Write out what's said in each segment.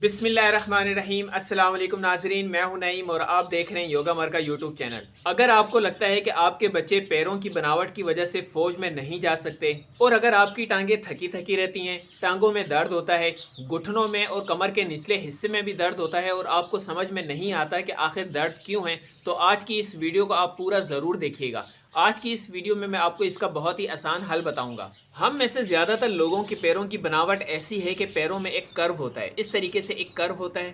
बिस्मिल्लाहिर्रहमानिर्रहीम अस्सलाम वालेकुम नाजरीन, मैं हूं नईम और आप देख रहे हैं योगा मरका यूट्यूब चैनल। अगर आपको लगता है कि आपके बच्चे पैरों की बनावट की वजह से फ़ौज में नहीं जा सकते और अगर आपकी टांगें थकी थकी रहती हैं, टांगों में दर्द होता है, घुटनों में और कमर के निचले हिस्से में भी दर्द होता है और आपको समझ में नहीं आता कि आखिर दर्द क्यों है, तो आज की इस वीडियो को आप पूरा ज़रूर देखिएगा। आज की इस वीडियो में मैं आपको इसका बहुत ही आसान हल बताऊंगा। हम में से ज़्यादातर लोगों की पैरों की बनावट ऐसी है कि पैरों में एक कर्व होता है, इस तरीके से एक कर्व होता है,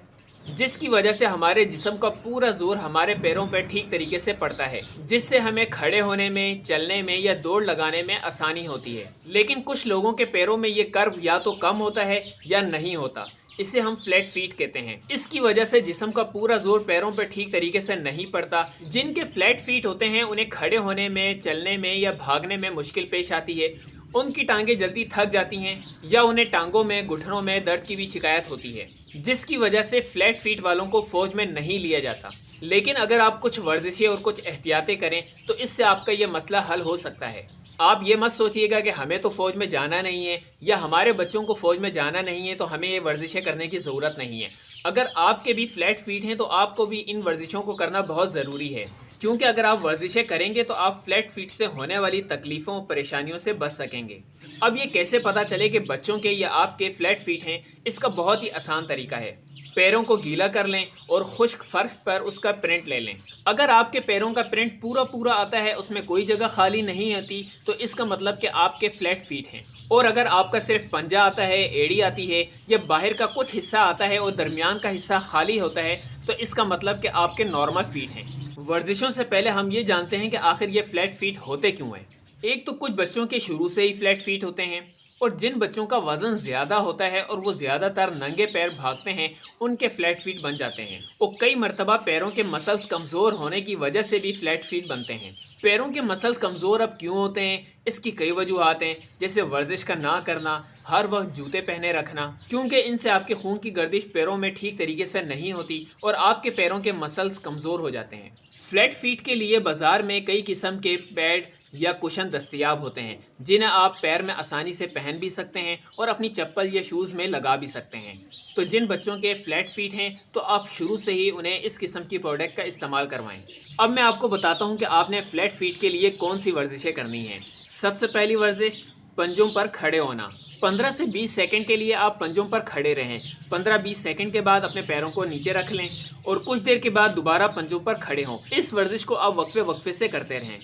जिसकी वजह से हमारे जिस्म का पूरा जोर हमारे पैरों पर ठीक तरीके से पड़ता है, जिससे हमें खड़े होने में, चलने में या दौड़ लगाने में आसानी होती है। लेकिन कुछ लोगों के पैरों में ये कर्व या तो कम होता है या नहीं होता, इसे हम फ्लैट फीट कहते हैं। इसकी वजह से जिस्म का पूरा जोर पैरों पर ठीक तरीके से नहीं पड़ता। जिनके फ्लैट फीट होते हैं उन्हें खड़े होने में, चलने में या भागने में मुश्किल पेश आती है, उनकी टांगें जल्दी थक जाती हैं या उन्हें टांगों में, घुटनों में दर्द की भी शिकायत होती है, जिसकी वजह से फ्लैट फीट वालों को फौज में नहीं लिया जाता। लेकिन अगर आप कुछ वर्जिशें और कुछ एहतियातें करें तो इससे आपका ये मसला हल हो सकता है। आप ये मत सोचिएगा कि हमें तो फ़ौज में जाना नहीं है या हमारे बच्चों को फ़ौज में जाना नहीं है तो हमें ये वर्जिशें करने की ज़रूरत नहीं है। अगर आपके भी फ्लैट फीट हैं तो आपको भी इन वर्जिशों को करना बहुत ज़रूरी है, क्योंकि अगर आप वर्जिशें करेंगे तो आप फ्लैट फीट से होने वाली तकलीफ़ों और परेशानियों से बच सकेंगे। अब ये कैसे पता चले कि बच्चों के या आपके फ्लैट फीट हैं, इसका बहुत ही आसान तरीका है। पैरों को गीला कर लें और खुश्क फर्श पर उसका प्रिंट ले लें। अगर आपके पैरों का प्रिंट पूरा पूरा आता है, उसमें कोई जगह खाली नहीं होती, तो इसका मतलब कि आपके फ्लैट फीट हैं। और अगर आपका सिर्फ पंजा आता है, एड़ी आती है या बाहर का कुछ हिस्सा आता है और दरमियान का हिस्सा खाली होता है, तो इसका मतलब कि आपके नॉर्मल फीट हैं। वर्जिशों से पहले हम ये जानते हैं कि आखिर ये फ्लैट फीट होते क्यों हैं। एक तो कुछ बच्चों के शुरू से ही फ्लैट फीट होते हैं और जिन बच्चों का वजन ज़्यादा होता है और वो ज़्यादातर नंगे पैर भागते हैं, उनके फ्लैट फीट बन जाते हैं। और कई मरतबा पैरों के मसल्स कमज़ोर होने की वजह से भी फ्लैट फीट बनते हैं। पैरों के मसल्स कमज़ोर अब क्यों होते हैं, इसकी कई वजूहात हैं, जैसे वर्जिश का ना करना, हर वक्त जूते पहने रखना, क्योंकि इनसे आपके खून की गर्दिश पैरों में ठीक तरीके से नहीं होती और आपके पैरों के मसल्स कमज़ोर हो जाते हैं। फ्लैट फीट के लिए बाज़ार में कई किस्म के पैड या कुशन दस्तयाब होते हैं, जिन्हें आप पैर में आसानी से पहन भी सकते हैं और अपनी चप्पल या शूज़ में लगा भी सकते हैं। तो जिन बच्चों के फ्लैट फीट हैं तो आप शुरू से ही उन्हें इस किस्म की प्रोडक्ट का इस्तेमाल करवाएं। अब मैं आपको बताता हूं कि आपने फ्लैट फीट के लिए कौन सी वर्जिशें करनी हैं। सबसे पहली वर्जिश, पंजों पर खड़े होना। 15 से 20 सेकंड के लिए आप पंजों पर खड़े रहें। 15-20 सेकंड के बाद अपने पैरों को नीचे रख लें और कुछ देर के बाद दोबारा पंजों पर खड़े हों। इस वर्जिश को आप वक्फे वक्फे से करते रहें।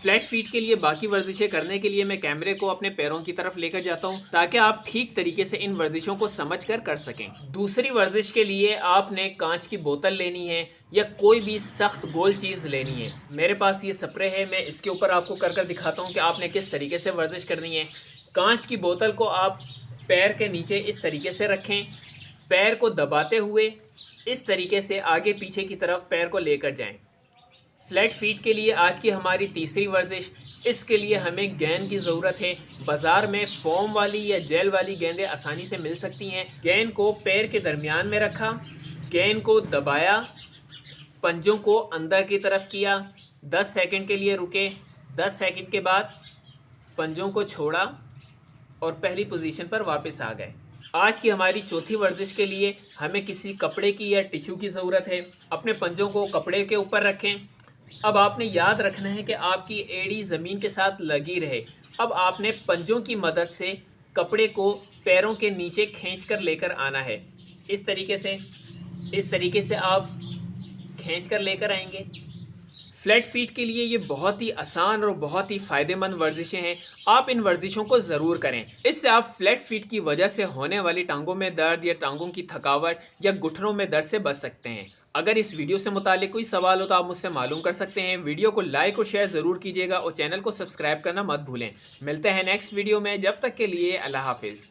फ्लैट फीट के लिए बाकी वर्जिशें करने के लिए मैं कैमरे को अपने पैरों की तरफ लेकर जाता हूं, ताकि आप ठीक तरीके से इन वर्जिशों को समझ कर सकें। दूसरी वर्जिश के लिए आपने कांच की बोतल लेनी है या कोई भी सख्त गोल चीज़ लेनी है। मेरे पास ये स्प्रे है, मैं इसके ऊपर आपको कर दिखाता हूँ कि आपने किस तरीके से वर्जिश करनी है। कांच की बोतल को आप पैर के नीचे इस तरीके से रखें, पैर को दबाते हुए इस तरीके से आगे पीछे की तरफ पैर को लेकर जाएं। फ्लैट फीट के लिए आज की हमारी तीसरी वर्जिश, इसके लिए हमें गेंद की ज़रूरत है। बाज़ार में फोम वाली या जेल वाली गेंदें आसानी से मिल सकती हैं। गेंद को पैर के दरमियान में रखा, गेंद को दबाया, पंजों को अंदर की तरफ किया, 10 सेकंड के लिए रुके, 10 सेकंड के बाद पंजों को छोड़ा और पहली पोजीशन पर वापस आ गए। आज की हमारी चौथी वर्जिश के लिए हमें किसी कपड़े की या टिश्यू की ज़रूरत है। अपने पंजों को कपड़े के ऊपर रखें। अब आपने याद रखना है कि आपकी एड़ी ज़मीन के साथ लगी रहे। अब आपने पंजों की मदद से कपड़े को पैरों के नीचे खींचकर लेकर आना है। इस तरीके से आप खींचकर लेकर आएंगे। फ्लैट फीट के लिए ये बहुत ही आसान और बहुत ही फ़ायदेमंद वर्जिशें हैं। आप इन वर्जिशों को ज़रूर करें। इससे आप फ्लैट फीट की वजह से होने वाली टांगों में दर्द या टांगों की थकावट या घुटनों में दर्द से बच सकते हैं। अगर इस वीडियो से मुताल्लिक कोई सवाल हो तो आप मुझसे मालूम कर सकते हैं। वीडियो को लाइक और शेयर ज़रूर कीजिएगा और चैनल को सब्सक्राइब करना मत भूलें। मिलते हैं नेक्स्ट वीडियो में, जब तक के लिए अल्लाह हाफिज़।